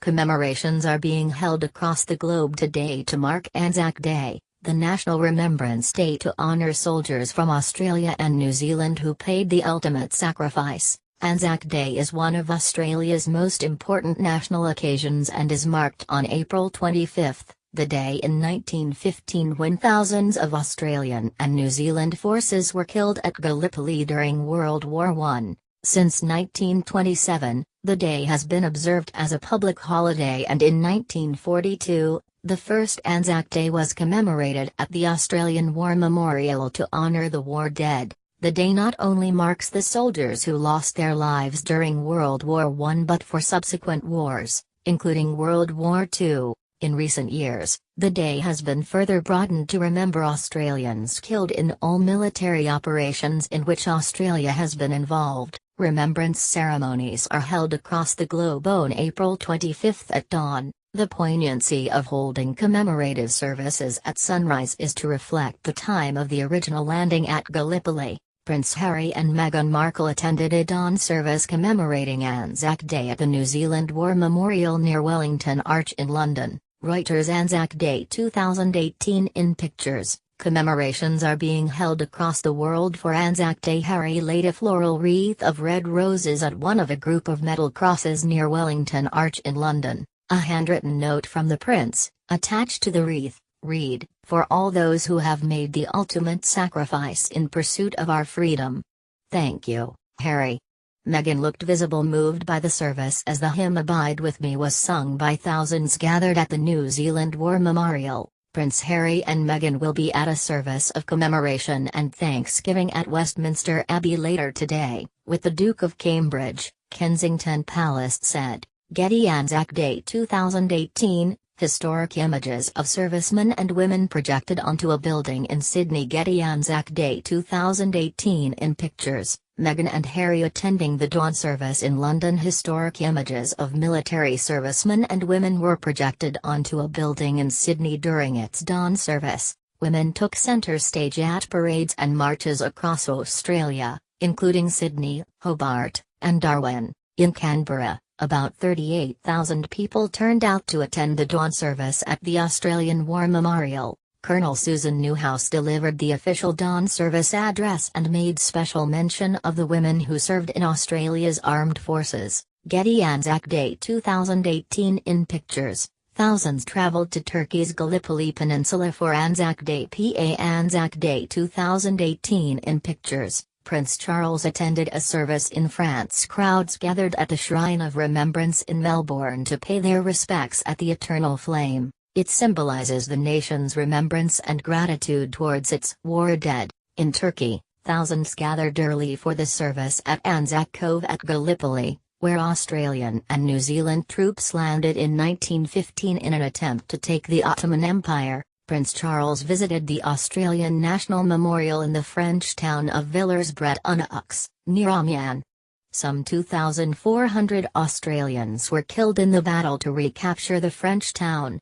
Commemorations are being held across the globe today to mark Anzac Day, the National Remembrance Day to honour soldiers from Australia and New Zealand who paid the ultimate sacrifice. Anzac Day is one of Australia's most important national occasions and is marked on April 25, the day in 1915 when thousands of Australian and New Zealand forces were killed at Gallipoli during World War I. Since 1927, the day has been observed as a public holiday, and in 1942, the first Anzac Day was commemorated at the Australian War Memorial to honour the war dead. The day not only marks the soldiers who lost their lives during World War I but for subsequent wars, including World War II. In recent years, the day has been further broadened to remember Australians killed in all military operations in which Australia has been involved. Remembrance ceremonies are held across the globe on April 25 at dawn. The poignancy of holding commemorative services at sunrise is to reflect the time of the original landing at Gallipoli. Prince Harry and Meghan Markle attended a dawn service commemorating Anzac Day at the New Zealand War Memorial near Wellington Arch in London. Reuters. Anzac Day 2018 in pictures. Commemorations are being held across the world for Anzac Day. Harry laid a floral wreath of red roses at one of a group of metal crosses near Wellington Arch in London. A handwritten note from the prince, attached to the wreath, read, "For all those who have made the ultimate sacrifice in pursuit of our freedom. Thank you, Harry." Meghan looked visible moved by the service as the hymn "Abide With Me" was sung by thousands gathered at the New Zealand War Memorial. Prince Harry and Meghan will be at a service of commemoration and thanksgiving at Westminster Abbey later today, with the Duke of Cambridge, Kensington Palace said. Getty. Anzac Day 2018, historic images of servicemen and women projected onto a building in Sydney. Getty. Anzac Day 2018 in pictures. Meghan and Harry attending the dawn service in London. Historic images of military servicemen and women were projected onto a building in Sydney during its dawn service. Women took centre stage at parades and marches across Australia, including Sydney, Hobart, and Darwin. In Canberra, about 38,000 people turned out to attend the dawn service at the Australian War Memorial. Colonel Susan Newhouse delivered the official dawn service address and made special mention of the women who served in Australia's armed forces. Getty. Anzac Day 2018 in pictures. Thousands travelled to Turkey's Gallipoli Peninsula for Anzac Day. Anzac Day 2018 in pictures. Prince Charles attended a service in France. Crowds gathered at the Shrine of Remembrance in Melbourne to pay their respects at the Eternal Flame. It symbolizes the nation's remembrance and gratitude towards its war dead. In Turkey, thousands gathered early for the service at Anzac Cove at Gallipoli, where Australian and New Zealand troops landed in 1915 in an attempt to take the Ottoman Empire. Prince Charles visited the Australian National Memorial in the French town of Villers-Bretonneux, near Amiens. Some 2,400 Australians were killed in the battle to recapture the French town.